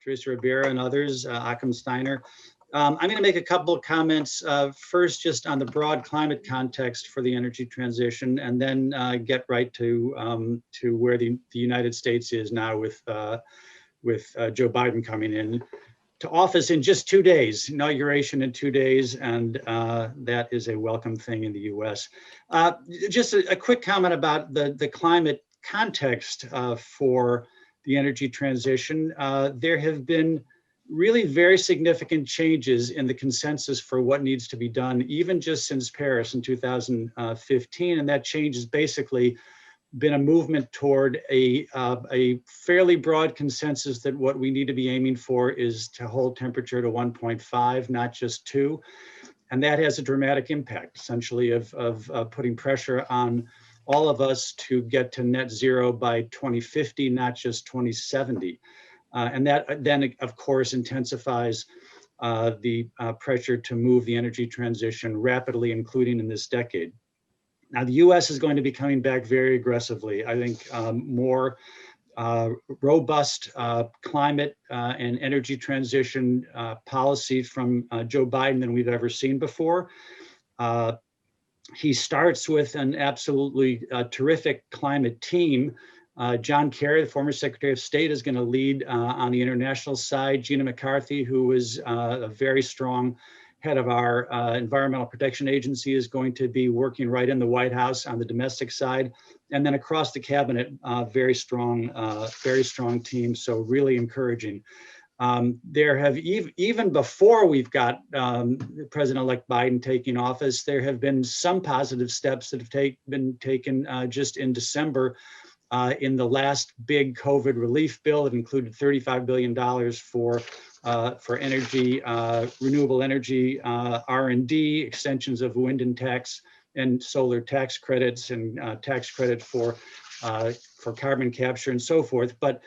Teresa Ribera and others, Akam Steiner. I'm going to make a couple of comments, first just on the broad climate context for the energy transition, and then get right to where the United States is now with Joe Biden coming in to office in just 2 days, inauguration in 2 days, and that is a welcome thing in the US. Just a quick comment about the climate context for the energy transition. There have been really very significant changes in the consensus for what needs to be done, even just since Paris in 2015, and that change has basically been a movement toward a fairly broad consensus that what we need to be aiming for is to hold temperature to 1.5, not just 2. And that has a dramatic impact, essentially, of putting pressure on all of us to get to net zero by 2050, not just 2070. And that then, of course, intensifies the pressure to move the energy transition rapidly, including in this decade. Now, the US is going to be coming back very aggressively. I think more robust climate and energy transition policy from Joe Biden than we've ever seen before. He starts with an absolutely terrific climate team. John Kerry, the former Secretary of State, is going to lead on the international side. Gina McCarthy, who is a very strong head of our Environmental Protection Agency, is going to be working right in the White House on the domestic side. And then across the cabinet, very strong team, so really encouraging. There have, even before we've got President-elect Biden taking office, there have been some positive steps that have been taken just in December. In the last big COVID relief bill, it included $35 billion for energy, renewable energy, R&D, extensions of wind and solar tax credits, and tax credit for carbon capture and so forth. But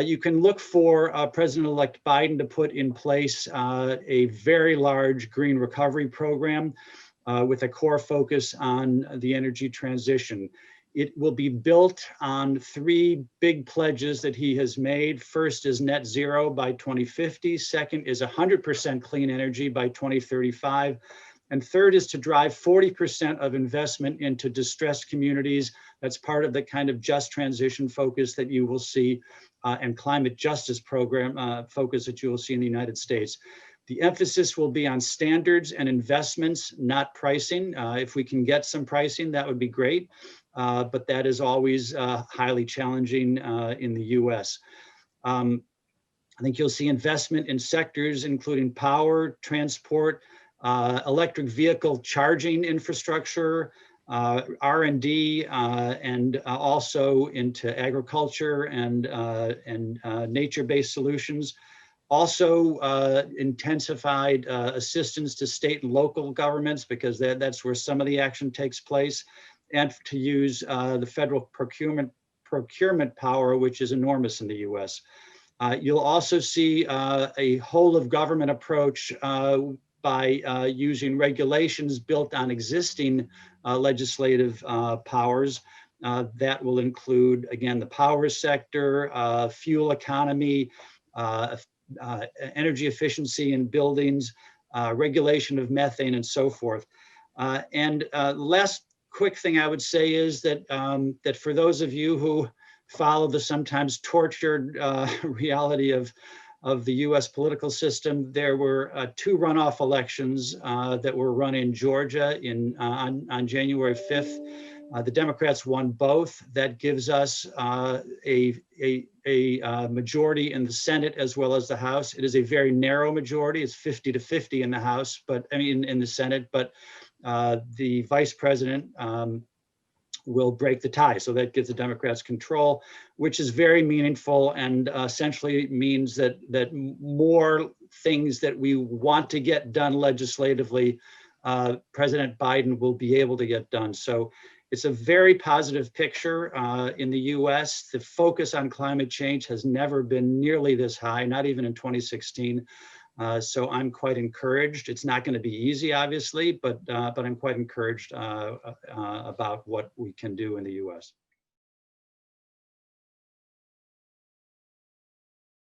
you can look for President-elect Biden to put in place a very large green recovery program with a core focus on the energy transition. It will be built on 3 big pledges that he has made. First is net zero by 2050. Second is 100% clean energy by 2035. And third is to drive 40% of investment into distressed communities. That's part of the kind of just transition focus that you will see and climate justice program focus that you will see in the United States. The emphasis will be on standards and investments, not pricing. If we can get some pricing, that would be great. But that is always highly challenging in the US. I think you'll see investment in sectors including power, transport, electric vehicle charging infrastructure, R&D, and also into agriculture and nature-based solutions. Also intensified assistance to state and local governments, because that's where some of the action takes place, and to use the federal procurement power, which is enormous in the US. You'll also see a whole of government approach by using regulations built on existing legislative powers. That will include, again, the power sector, fuel economy, energy efficiency in buildings, regulation of methane, and so forth. And last quick thing I would say is that that for those of you who follow the sometimes tortured reality of the US political system, there were 2 runoff elections that were run in Georgia on January 5th. The Democrats won both. That gives us a majority in the Senate as well as the House. It is a very narrow majority. It's 50-50 in the House, but I mean in the Senate, but the vice president will break the tie. So that gives the Democrats control, which is very meaningful, and essentially means that more things that we want to get done legislatively, President Biden will be able to get done. So it's a very positive picture in the US. The focus on climate change has never been nearly this high, not even in 2016. So I'm quite encouraged. It's not going to be easy, obviously, but I'm quite encouraged about what we can do in the US.